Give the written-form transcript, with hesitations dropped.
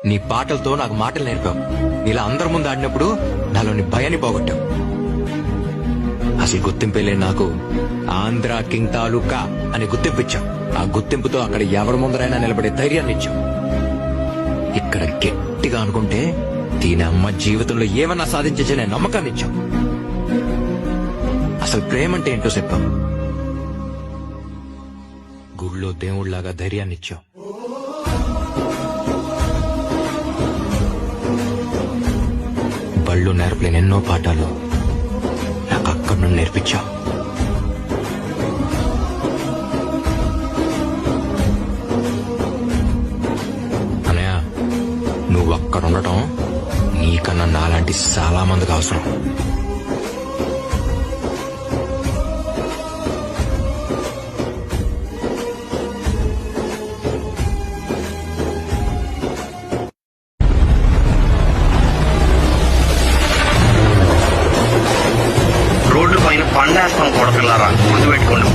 నీ పాటలతో నాకు మాటలు నేర్పావు. నీలా అందరి ముందు ఆడినప్పుడు నాలోని భయాన్ని పోగొట్టావు. అసలు గుర్తింపేలే నాకు ఆంధ్ర కింగ్ తాలూకా అని గుర్తింపిచ్చావు. ఆ గుర్తింపుతో అక్కడ ఎవరి ముందరైనా నిలబడే ధైర్యాన్ని ఇచ్చావు. ఇక్కడ గట్టిగా అనుకుంటే దీని అమ్మ జీవితంలో ఏమన్నా సాధించనే నమ్మకాన్ని ఇచ్చావు. అసలు ప్రేమ అంటే ఏంటో చెప్పావు. గుళ్ళో దేవుళ్లాగా ధైర్యాన్ని ఇచ్చావు. బళ్ళు నేర్పలేని ఎన్నో పాఠాలు నాకు అక్కడి నుండి నేర్పించావు. అనయ్య, నువ్వు అక్కడ ఉండటం నీకన్నా నాలాంటి చాలా మందికి అవసరం. రోడ్ల పైన పండేస్తాం కొడపిల్లారా, గుర్తుపెట్టుకోండి.